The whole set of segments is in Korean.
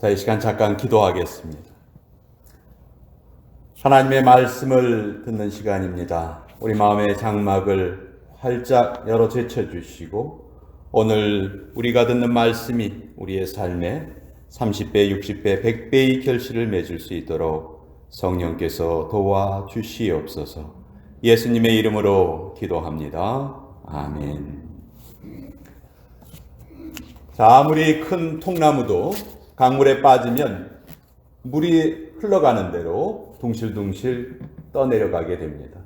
자, 이 시간 잠깐 기도하겠습니다. 하나님의 말씀을 듣는 시간입니다. 우리 마음의 장막을 활짝 열어 제쳐주시고 오늘 우리가 듣는 말씀이 우리의 삶에 30배, 60배, 100배의 결실을 맺을 수 있도록 성령께서 도와주시옵소서. 예수님의 이름으로 기도합니다. 아멘. 자, 아무리 큰 통나무도 강물에 빠지면 물이 흘러가는 대로 둥실둥실 떠내려가게 됩니다.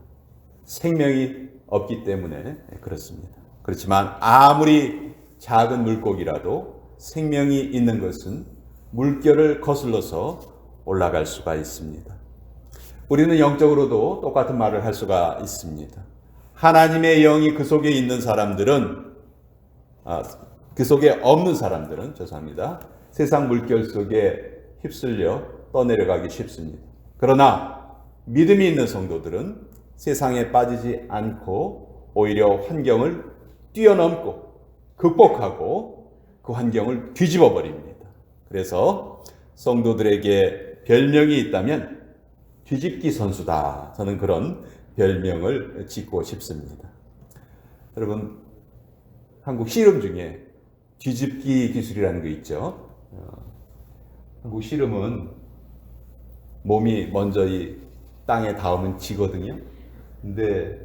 생명이 없기 때문에 그렇습니다. 그렇지만 아무리 작은 물고기라도 생명이 있는 것은 물결을 거슬러서 올라갈 수가 있습니다. 우리는 영적으로도 똑같은 말을 할 수가 있습니다. 하나님의 영이 그 속에 있는 사람들은 그 속에 없는 사람들은 세상 물결 속에 휩쓸려 떠내려가기 쉽습니다. 그러나 믿음이 있는 성도들은 세상에 빠지지 않고 오히려 환경을 뛰어넘고 극복하고 그 환경을 뒤집어 버립니다. 그래서 성도들에게 별명이 있다면 뒤집기 선수다. 저는 그런 별명을 짓고 싶습니다. 여러분, 한국 씨름 중에 뒤집기 기술이라는 거 있죠. 한국 씨름은 몸이 먼저 이 땅에 닿으면 지거든요. 근데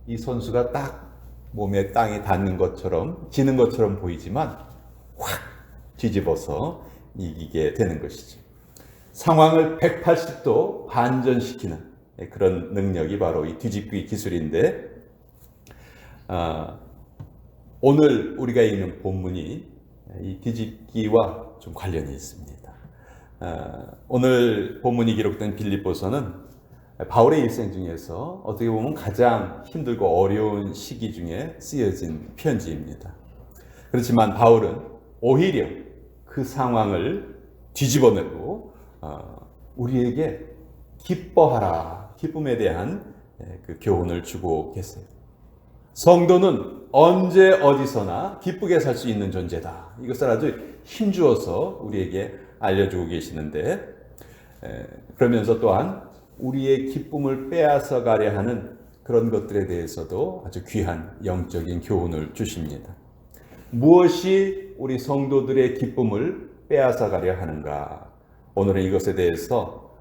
이 선수가 딱 몸에 땅에 닿는 것처럼 지는 것처럼 보이지만 확 뒤집어서 이기게 되는 것이죠. 상황을 180도 반전시키는 그런 능력이 바로 이 뒤집기 기술인데 오늘 우리가 읽는 본문이 이 뒤집기와 좀 관련이 있습니다. 오늘 본문이 기록된 빌립보서는 바울의 일생 중에서 어떻게 보면 가장 힘들고 어려운 시기 중에 쓰여진 편지입니다. 그렇지만 바울은 오히려 그 상황을 뒤집어내고 우리에게 기뻐하라, 기쁨에 대한 그 교훈을 주고 계세요. 성도는 언제 어디서나 기쁘게 살 수 있는 존재다. 이것을 아주 힘주어서 우리에게 알려주고 계시는데 그러면서 또한 우리의 기쁨을 빼앗아 가려 하는 그런 것들에 대해서도 아주 귀한 영적인 교훈을 주십니다. 무엇이 우리 성도들의 기쁨을 빼앗아 가려 하는가? 오늘은 이것에 대해서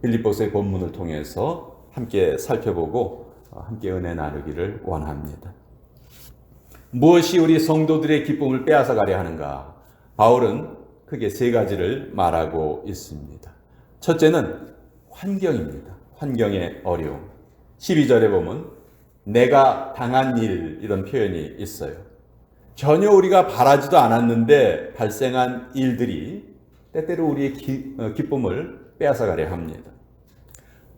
빌립보서의 본문을 통해서 함께 살펴보고 함께 은혜 나누기를 원합니다. 무엇이 우리 성도들의 기쁨을 빼앗아 가려 하는가? 바울은 크게 세 가지를 말하고 있습니다. 첫째는 환경입니다. 환경의 어려움. 12절에 보면 내가 당한 일 이런 표현이 있어요. 전혀 우리가 바라지도 않았는데 발생한 일들이 때때로 우리의 기쁨을 빼앗아 가려 합니다.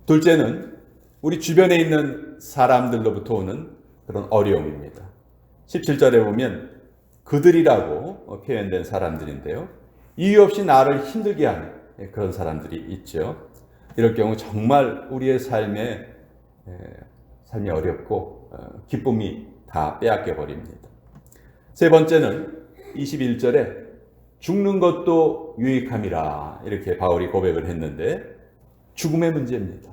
둘째는 우리 주변에 있는 사람들로부터 오는 그런 어려움입니다. 17절에 보면 그들이라고 표현된 사람들인데요. 이유 없이 나를 힘들게 하는 그런 사람들이 있죠. 이럴 경우 정말 우리의 삶이 어렵고 기쁨이 다 빼앗겨 버립니다. 세 번째는 21절에 죽는 것도 유익함이라 이렇게 바울이 고백을 했는데 죽음의 문제입니다.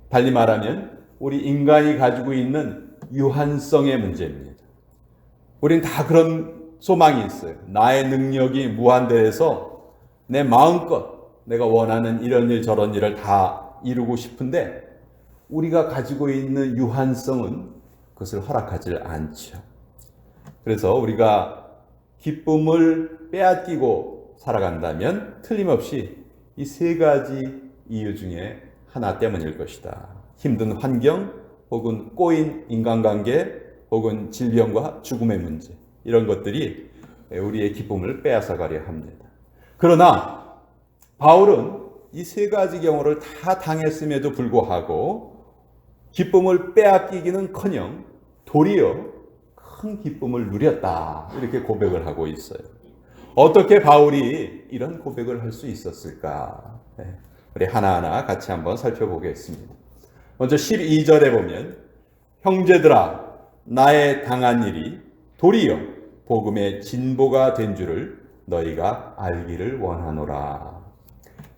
달리 말하면 우리 인간이 가지고 있는 유한성의 문제입니다. 우린 다 그런 소망이 있어요. 나의 능력이 무한대해서 내 마음껏 내가 원하는 이런 일 저런 일을 다 이루고 싶은데 우리가 가지고 있는 유한성은 그것을 허락하지 않죠. 그래서 우리가 기쁨을 빼앗기고 살아간다면 틀림없이 이 세 가지 이유 중에 하나 때문일 것이다. 힘든 환경 혹은 꼬인 인간관계 혹은 질병과 죽음의 문제 이런 것들이 우리의 기쁨을 빼앗아 가려 합니다. 그러나 바울은 이 세 가지 경우를 다 당했음에도 불구하고 기쁨을 빼앗기기는커녕 도리어 큰 기쁨을 누렸다 이렇게 고백을 하고 있어요. 어떻게 바울이 이런 고백을 할 수 있었을까? 우리 하나하나 같이 한번 살펴보겠습니다. 먼저 12절에 보면 형제들아 나의 당한 일이 도리어 복음의 진보가 된 줄을 너희가 알기를 원하노라.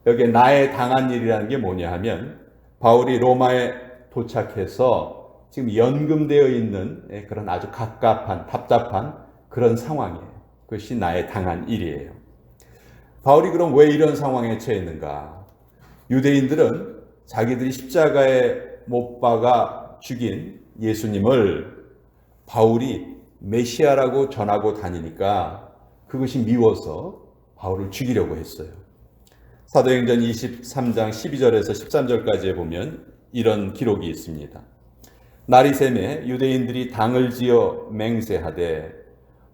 여기에 나의 당한 일이라는 게 뭐냐 하면 바울이 로마에 도착해서 지금 연금되어 있는 그런 아주 갑갑한 답답한 그런 상황이에요. 그것이 나의 당한 일이에요. 바울이 그럼 왜 이런 상황에 처했는가? 유대인들은 자기들이 십자가에 못 박아 죽인 예수님을 바울이 메시아라고 전하고 다니니까 그것이 미워서 바울을 죽이려고 했어요. 사도행전 23장 12절에서 13절까지에 보면 이런 기록이 있습니다. 날이 새매 유대인들이 당을 지어 맹세하되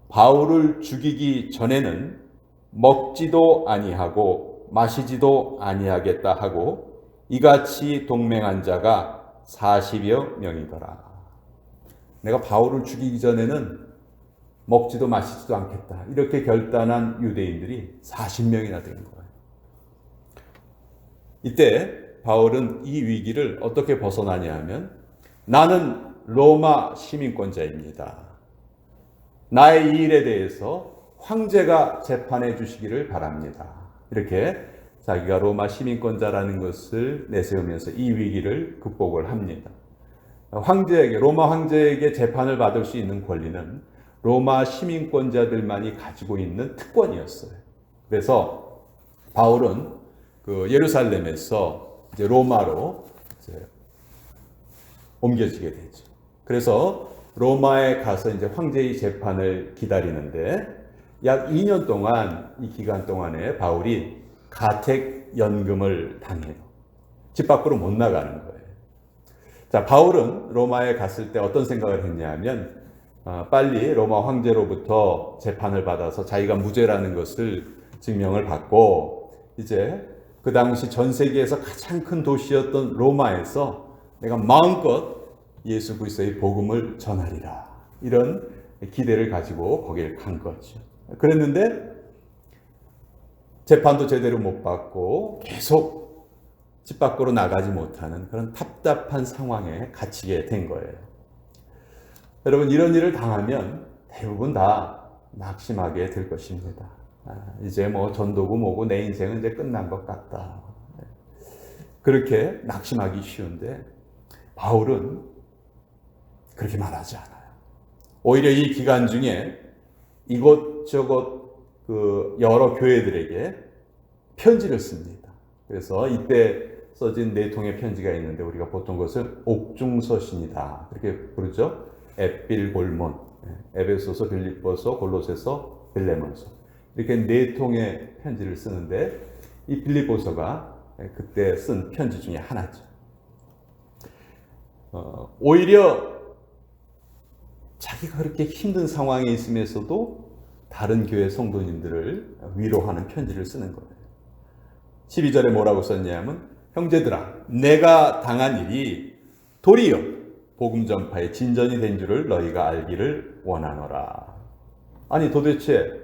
바울을 죽이기 전에는 먹지도 아니하고 마시지도 아니하겠다 하고 이같이 동맹한 자가 40여 명이더라. 내가 바울을 죽이기 전에는 먹지도 마시지도 않겠다. 이렇게 결단한 유대인들이 40명이나 된 거예요. 이때 바울은 이 위기를 어떻게 벗어나냐 하면 나는 로마 시민권자입니다. 나의 이 일에 대해서 황제가 재판해 주시기를 바랍니다. 이렇게 자기가 로마 시민권자라는 것을 내세우면서 이 위기를 극복을 합니다. 로마 황제에게 재판을 받을 수 있는 권리는 로마 시민권자들만이 가지고 있는 특권이었어요. 그래서 바울은 예루살렘에서 이제 로마로 옮겨지게 되죠. 그래서 로마에 가서 이제 황제의 재판을 기다리는데 약 2년 동안 이 기간 동안에 바울이 가택연금을 당해요. 집 밖으로 못 나가는 거예요. 자, 바울은 로마에 갔을 때 어떤 생각을 했냐 하면 빨리 로마 황제로부터 재판을 받아서 자기가 무죄라는 것을 증명을 받고 이제 그 당시 전 세계에서 가장 큰 도시였던 로마에서 내가 마음껏 예수 그리스도의 복음을 전하리라. 이런 기대를 가지고 거기를 간 거죠. 그랬는데 재판도 제대로 못 받고 계속 집 밖으로 나가지 못하는 그런 답답한 상황에 갇히게 된 거예요. 여러분, 이런 일을 당하면 대부분 다 낙심하게 될 것입니다. 이제 뭐 전도고 뭐고 내 인생은 이제 끝난 것 같다. 그렇게 낙심하기 쉬운데 바울은 그렇게 말하지 않아요. 오히려 이 기간 중에 이곳저곳 여러 교회들에게 편지를 씁니다. 그래서 이때 써진 4통의 편지가 있는데 우리가 보통 그것을 옥중서신이다 그렇게 부르죠. 에필골몬, 에베소서, 빌립보서, 골로새서, 빌레몬서 이렇게 4통의 편지를 쓰는데 이 빌립보서가 그때 쓴 편지 중에 하나죠. 오히려 자기가 그렇게 힘든 상황에 있으면서도 다른 교회 성도님들을 위로하는 편지를 쓰는 거예요. 12절에 뭐라고 썼냐면 형제들아 내가 당한 일이 도리어 복음 전파의 진전이 된 줄을 너희가 알기를 원하노라. 아니 도대체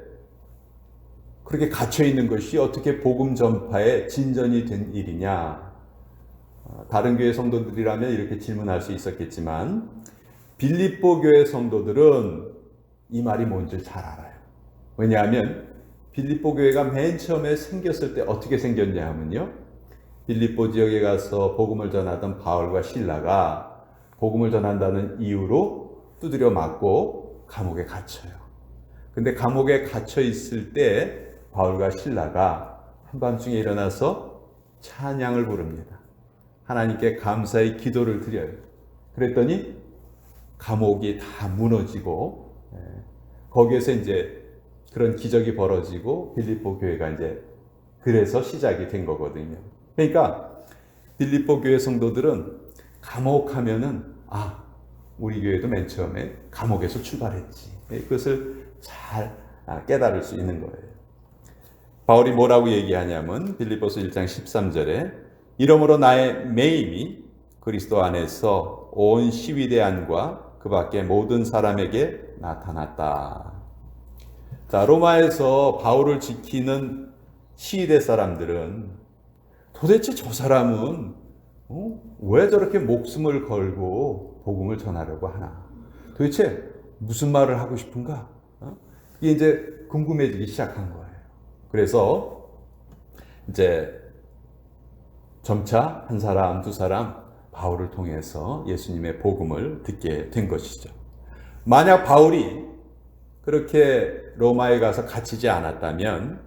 그렇게 갇혀 있는 것이 어떻게 복음 전파의 진전이 된 일이냐? 다른 교회 성도들이라면 이렇게 질문할 수 있었겠지만 빌립보 교회 성도들은 이 말이 뭔지 잘 알아요. 왜냐하면 빌립보 교회가 맨 처음에 생겼을 때 어떻게 생겼냐 하면요. 빌립보 지역에 가서 복음을 전하던 바울과 실라가 복음을 전한다는 이유로 두드려 맞고 감옥에 갇혀요. 근데 감옥에 갇혀 있을 때 바울과 실라가 한밤중에 일어나서 찬양을 부릅니다. 하나님께 감사의 기도를 드려요. 그랬더니 감옥이 다 무너지고 거기에서 이제 그런 기적이 벌어지고 빌립보 교회가 이제 그래서 시작이 된 거거든요. 그러니까 빌립보 교회 성도들은 감옥하면은 우리 교회도 맨 처음에 감옥에서 출발했지. 그것을 잘 깨달을 수 있는 거예요. 바울이 뭐라고 얘기하냐면 빌립보서 1장 13절에 이러므로 나의 매임이 그리스도 안에서 온 시위대 안과 그 밖에 모든 사람에게 나타났다. 자, 로마에서 바울을 지키는 시위대 사람들은 도대체 저 사람은 왜 저렇게 목숨을 걸고 복음을 전하려고 하나? 도대체 무슨 말을 하고 싶은가? 이게 이제 궁금해지기 시작한 거예요. 그래서 이제 점차 한 사람, 두 사람 바울을 통해서 예수님의 복음을 듣게 된 것이죠. 만약 바울이 그렇게 로마에 가서 갇히지 않았다면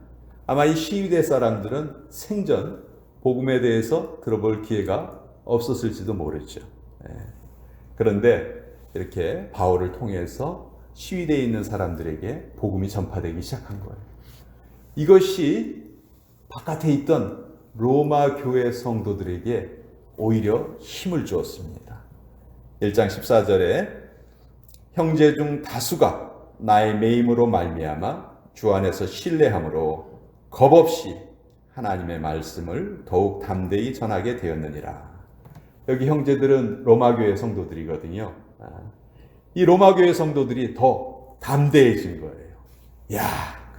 아마 이 시위대 사람들은 생전 복음에 대해서 들어볼 기회가 없었을지도 모르죠. 그런데 이렇게 바울을 통해서 시위대에 있는 사람들에게 복음이 전파되기 시작한 거예요. 이것이 바깥에 있던 로마 교회 성도들에게 오히려 힘을 주었습니다. 1장 14절에 형제 중 다수가 나의 매임으로 말미암아 주 안에서 신뢰함으로 겁없이 하나님의 말씀을 더욱 담대히 전하게 되었느니라. 여기 형제들은 로마 교회 성도들이거든요. 이 로마 교회 성도들이 더 담대해진 거예요. 야,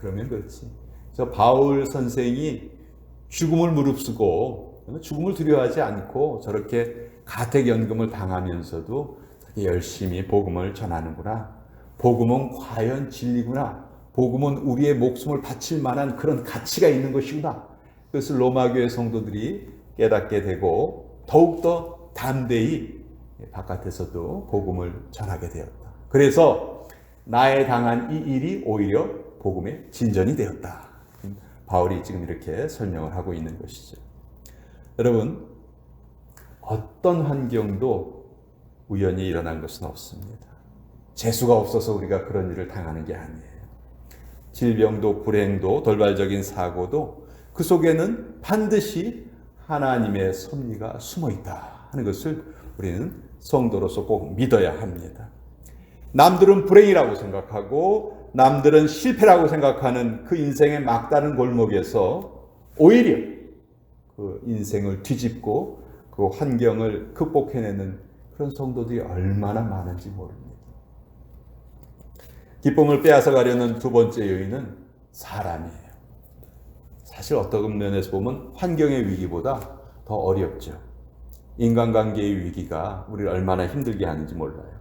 그러면 그렇지. 저 바울 선생이 죽음을 무릅쓰고 죽음을 두려워하지 않고 저렇게 가택연금을 당하면서도 열심히 복음을 전하는구나. 복음은 과연 진리구나. 복음은 우리의 목숨을 바칠 만한 그런 가치가 있는 것이구나. 그것을 로마 교회 성도들이 깨닫게 되고 더욱더 담대히 바깥에서도 복음을 전하게 되었다. 그래서 나에 당한 이 일이 오히려 복음의 진전이 되었다. 바울이 지금 이렇게 설명을 하고 있는 것이죠. 여러분, 어떤 환경도 우연히 일어난 것은 없습니다. 재수가 없어서 우리가 그런 일을 당하는 게 아니에요. 질병도 불행도 돌발적인 사고도 그 속에는 반드시 하나님의 섭리가 숨어 있다 하는 것을 우리는 성도로서 꼭 믿어야 합니다. 남들은 불행이라고 생각하고 남들은 실패라고 생각하는 그 인생의 막다른 골목에서 오히려 그 인생을 뒤집고 그 환경을 극복해내는 그런 성도들이 얼마나 많은지 모릅니다. 기쁨을 빼앗아가려는 두 번째 요인은 사람이에요. 사실 어떤 면에서 보면 환경의 위기보다 더 어렵죠. 인간관계의 위기가 우리를 얼마나 힘들게 하는지 몰라요.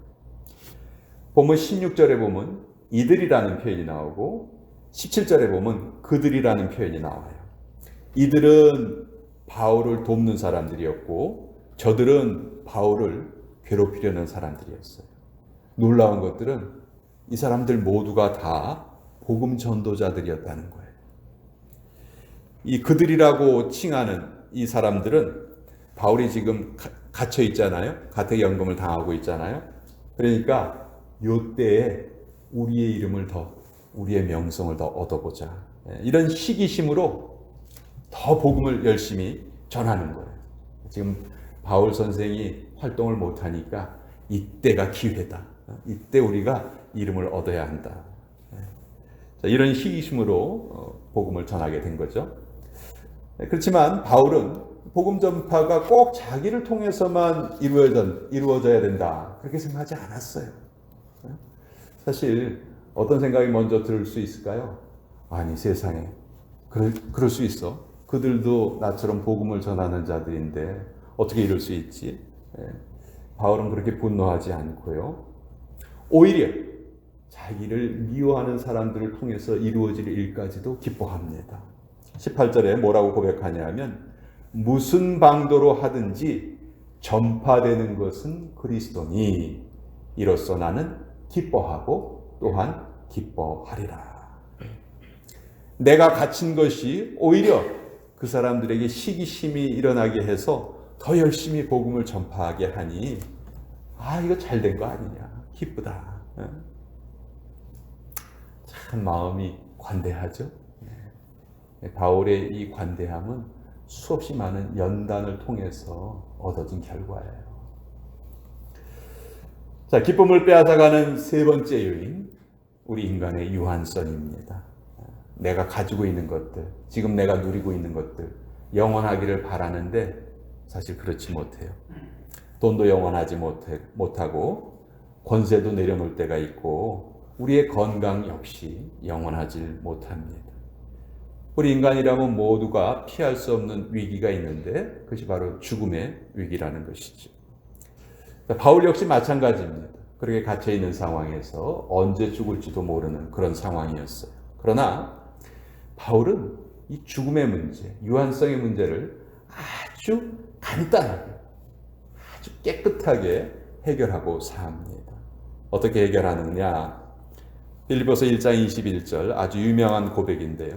보면 16절에 보면 이들이라는 표현이 나오고 17절에 보면 그들이라는 표현이 나와요. 이들은 바울을 돕는 사람들이었고 저들은 바울을 괴롭히려는 사람들이었어요. 놀라운 것들은 이 사람들 모두가 다 복음 전도자들이었다는 거예요. 이 그들이라고 칭하는 이 사람들은 바울이 지금 갇혀 있잖아요. 가택연금을 당하고 있잖아요. 그러니까 요때에 우리의 이름을 더, 우리의 명성을 더 얻어보자. 이런 시기심으로 더 복음을 열심히 전하는 거예요. 지금 바울 선생이 활동을 못하니까 이때가 기회다. 이때 우리가 이름을 얻어야 한다. 이런 시기심으로 복음을 전하게 된 거죠. 그렇지만 바울은 복음 전파가 꼭 자기를 통해서만 이루어져야 된다. 그렇게 생각하지 않았어요. 사실 어떤 생각이 먼저 들을 수 있을까요? 아니 세상에 그럴 수 있어. 그들도 나처럼 복음을 전하는 자들인데 어떻게 이럴 수 있지? 바울은 그렇게 분노하지 않고요. 오히려 자기를 미워하는 사람들을 통해서 이루어질 일까지도 기뻐합니다. 18절에 뭐라고 고백하냐면 무슨 방도로 하든지 전파되는 것은 그리스도니 이로써 나는 기뻐하고 또한 기뻐하리라. 내가 갇힌 것이 오히려 그 사람들에게 시기심이 일어나게 해서 더 열심히 복음을 전파하게 하니 이거 잘된 거 아니냐. 기쁘다. 참 마음이 관대하죠. 바울의 이 관대함은 수없이 많은 연단을 통해서 얻어진 결과예요. 자, 기쁨을 빼앗아가는 세 번째 요인, 우리 인간의 유한성입니다. 내가 가지고 있는 것들, 지금 내가 누리고 있는 것들, 영원하기를 바라는데 사실 그렇지 못해요. 돈도 영원하지 못하고 권세도 내려놓을 때가 있고 우리의 건강 역시 영원하지 못합니다. 우리 인간이라면 모두가 피할 수 없는 위기가 있는데 그것이 바로 죽음의 위기라는 것이죠. 바울 역시 마찬가지입니다. 그렇게 갇혀있는 상황에서 언제 죽을지도 모르는 그런 상황이었어요. 그러나 바울은 이 죽음의 문제, 유한성의 문제를 아주 간단하게, 아주 깨끗하게 해결하고 삽니다. 어떻게 해결하느냐? 빌립보서 1장 21절 아주 유명한 고백인데요.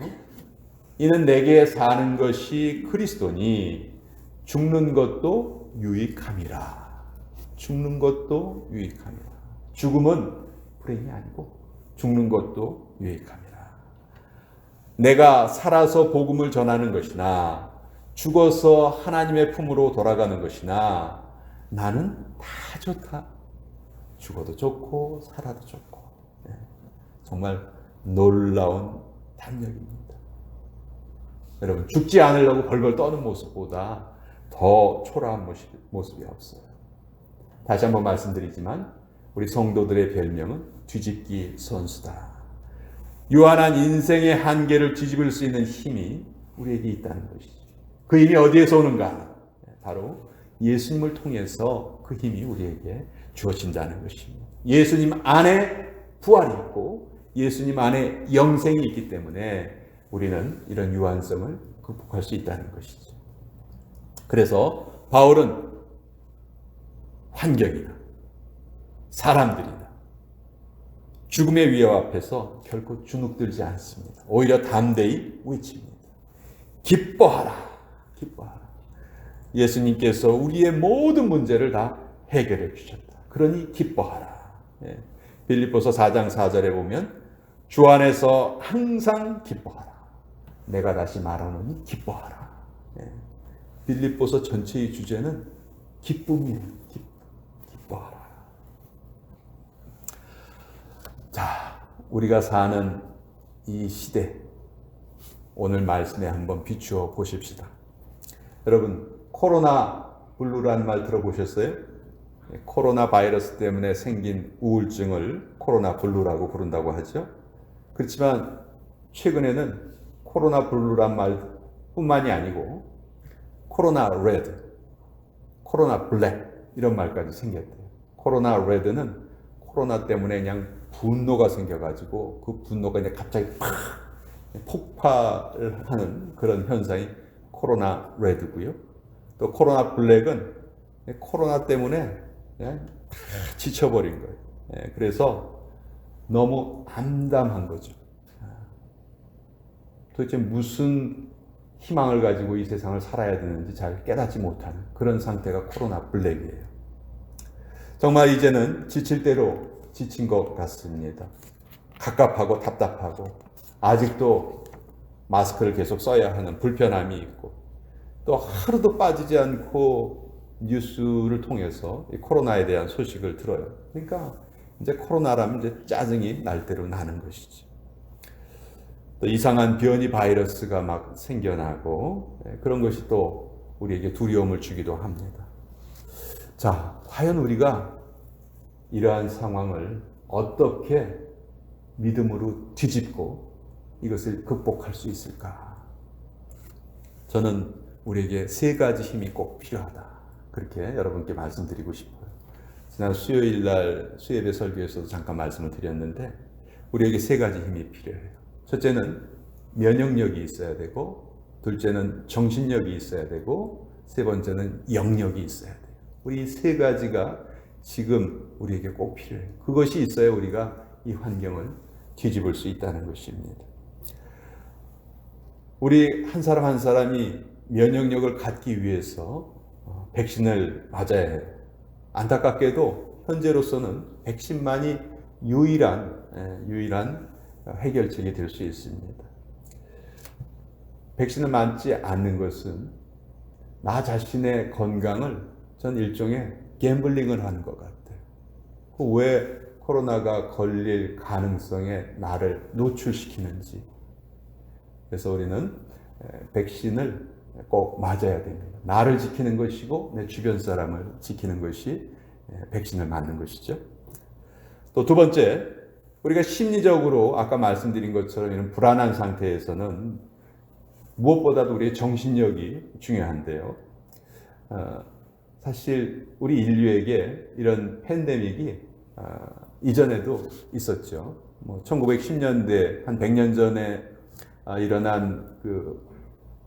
이는 내게 사는 것이 그리스도니 죽는 것도 유익함이라. 죽는 것도 유익함이라. 죽음은 불행이 아니고 죽는 것도 유익함이라. 내가 살아서 복음을 전하는 것이나 죽어서 하나님의 품으로 돌아가는 것이나 나는 다 좋다. 죽어도 좋고 살아도 좋고. 정말 놀라운 담력입니다. 여러분, 죽지 않으려고 벌벌 떠는 모습보다 더 초라한 모습이 없어요. 다시 한번 말씀드리지만 우리 성도들의 별명은 뒤집기 선수다. 유한한 인생의 한계를 뒤집을 수 있는 힘이 우리에게 있다는 것이죠. 그 힘이 어디에서 오는가? 바로 예수님을 통해서 그 힘이 우리에게 주어진다는 것입니다. 예수님 안에 부활이 있고 예수님 안에 영생이 있기 때문에 우리는 이런 유한성을 극복할 수 있다는 것이죠. 그래서 바울은 환경이나 사람들이나 죽음의 위협 앞에서 결코 주눅들지 않습니다. 오히려 담대히 외칩니다. 기뻐하라, 기뻐하라. 예수님께서 우리의 모든 문제를 다 해결해 주셨다. 그러니 기뻐하라. 빌립보서 4장 4절에 보면 주 안에서 항상 기뻐하라. 내가 다시 말하노니 기뻐하라. 빌립보서 전체의 주제는 기쁨이에요. 기뻐하라. 자, 우리가 사는 이 시대, 오늘 말씀에 한번 비추어 보십시다. 여러분, 코로나 블루라는 말 들어보셨어요? 코로나 바이러스 때문에 생긴 우울증을 코로나 블루라고 부른다고 하죠. 그렇지만 최근에는 코로나 블루란 말뿐만이 아니고 코로나 레드, 코로나 블랙 이런 말까지 생겼대요. 코로나 레드는 코로나 때문에 그냥 분노가 생겨가지고 그 분노가 이제 갑자기 팍 폭발을 하는 그런 현상이 코로나 레드고요. 또 코로나 블랙은 코로나 때문에 그냥 지쳐버린 거예요. 그래서 너무 암담한 거죠. 도대체 무슨 희망을 가지고 이 세상을 살아야 되는지 잘 깨닫지 못하는 그런 상태가 코로나 블랙이에요. 정말 이제는 지칠 대로 지친 것 같습니다. 갑갑하고 답답하고 아직도 마스크를 계속 써야 하는 불편함이 있고 또 하루도 빠지지 않고 뉴스를 통해서 이 코로나에 대한 소식을 들어요. 그러니까 이제 코로나라면 이제 짜증이 날 대로 나는 것이죠. 또 이상한 변이 바이러스가 막 생겨나고 그런 것이 또 우리에게 두려움을 주기도 합니다. 자, 과연 우리가 이러한 상황을 어떻게 믿음으로 뒤집고 이것을 극복할 수 있을까? 저는 우리에게 세 가지 힘이 꼭 필요하다. 그렇게 여러분께 말씀드리고 싶어요. 지난 수요일 날 수예배 설교에서도 잠깐 말씀을 드렸는데 우리에게 세 가지 힘이 필요해요. 첫째는 면역력이 있어야 되고, 둘째는 정신력이 있어야 되고, 세 번째는 영력이 있어야 돼요. 우리 세 가지가 지금 우리에게 꼭 필요해요. 그것이 있어야 우리가 이 환경을 뒤집을 수 있다는 것입니다. 우리 한 사람 한 사람이 면역력을 갖기 위해서 백신을 맞아야 해요. 안타깝게도 현재로서는 백신만이 유일한 해결책이 될 수 있습니다. 백신을 맞지 않는 것은 나 자신의 건강을 전 일종의 갬블링을 하는 것 같아요. 왜 코로나가 걸릴 가능성에 나를 노출시키는지. 그래서 우리는 백신을 꼭 맞아야 됩니다. 나를 지키는 것이고 내 주변 사람을 지키는 것이 백신을 맞는 것이죠. 또 두 번째, 우리가 심리적으로 아까 말씀드린 것처럼 이런 불안한 상태에서는 무엇보다도 우리의 정신력이 중요한데요. 사실 우리 인류에게 이런 팬데믹이 이전에도 있었죠. 1910년대 한 100년 전에 일어난 그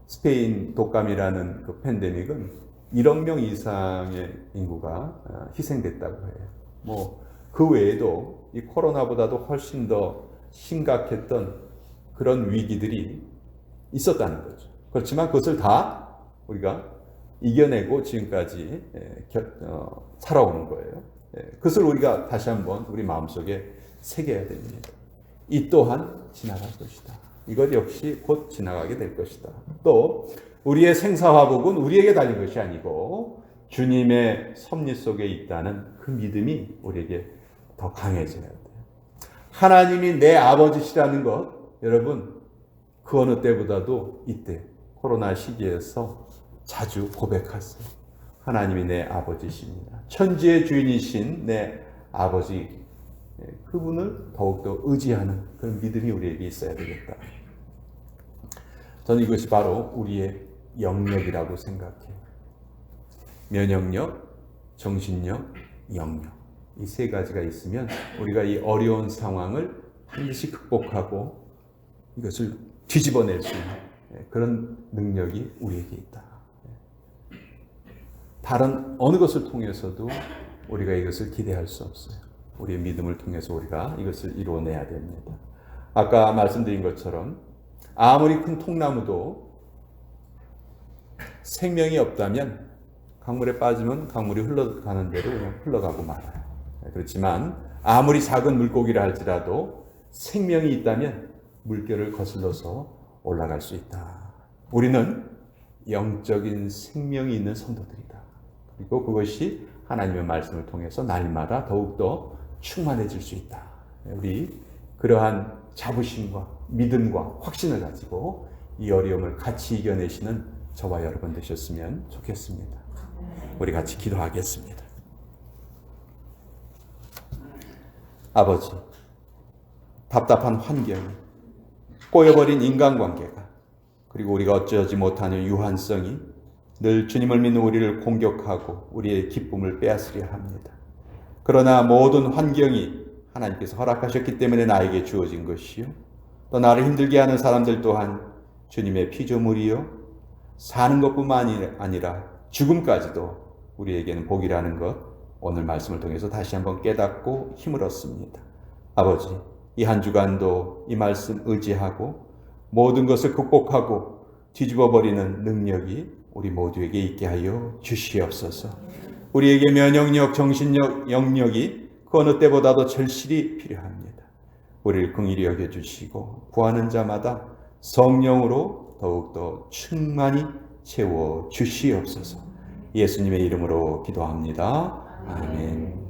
스페인 독감이라는 그 팬데믹은 1억 명 이상의 인구가 희생됐다고 해요. 뭐 그 외에도 이 코로나보다도 훨씬 더 심각했던 그런 위기들이 있었다는 거죠. 그렇지만 그것을 다 우리가 이겨내고 지금까지 살아오는 거예요. 그것을 우리가 다시 한번 우리 마음속에 새겨야 됩니다. 이 또한 지나갈 것이다. 이것 역시 곧 지나가게 될 것이다. 또 우리의 생사화복은 우리에게 달린 것이 아니고 주님의 섭리 속에 있다는 그 믿음이 우리에게 더 강해져야 돼요. 하나님이 내 아버지시라는 것, 여러분 그 어느 때보다도 이때 코로나 시기에서 자주 고백하세요. 하나님이 내 아버지십니다. 천지의 주인이신 내 아버지, 그분을 더욱더 의지하는 그런 믿음이 우리에게 있어야 되겠다. 저는 이것이 바로 우리의 영역이라고 생각해요. 면역력, 정신력, 영역. 이 세 가지가 있으면 우리가 이 어려운 상황을 반드시 극복하고 이것을 뒤집어낼 수 있는 그런 능력이 우리에게 있다. 다른 어느 것을 통해서도 우리가 이것을 기대할 수 없어요. 우리의 믿음을 통해서 우리가 이것을 이루어내야 됩니다. 아까 말씀드린 것처럼 아무리 큰 통나무도 생명이 없다면 강물에 빠지면 강물이 흘러가는 대로 그냥 흘러가고 말아요. 그렇지만 아무리 작은 물고기라 할지라도 생명이 있다면 물결을 거슬러서 올라갈 수 있다. 우리는 영적인 생명이 있는 성도들이다. 그리고 그것이 하나님의 말씀을 통해서 날마다 더욱더 충만해질 수 있다. 우리 그러한 자부심과 믿음과 확신을 가지고 이 어려움을 같이 이겨내시는 저와 여러분 되셨으면 좋겠습니다. 우리 같이 기도하겠습니다. 아버지, 답답한 환경이, 꼬여버린 인간관계가, 그리고 우리가 어찌하지 못하는 유한성이 늘 주님을 믿는 우리를 공격하고 우리의 기쁨을 빼앗으려 합니다. 그러나 모든 환경이 하나님께서 허락하셨기 때문에 나에게 주어진 것이요, 또 나를 힘들게 하는 사람들 또한 주님의 피조물이요, 사는 것뿐만 아니라 죽음까지도 우리에게는 복이라는 것, 오늘 말씀을 통해서 다시 한번 깨닫고 힘을 얻습니다. 아버지, 이 한 주간도 이 말씀 의지하고 모든 것을 극복하고 뒤집어버리는 능력이 우리 모두에게 있게 하여 주시옵소서. 우리에게 면역력, 정신력, 영역이 그 어느 때보다도 절실히 필요합니다. 우리를 긍휼히 여겨주시고 구하는 자마다 성령으로 더욱더 충만히 채워 주시옵소서. 예수님의 이름으로 기도합니다. 아멘.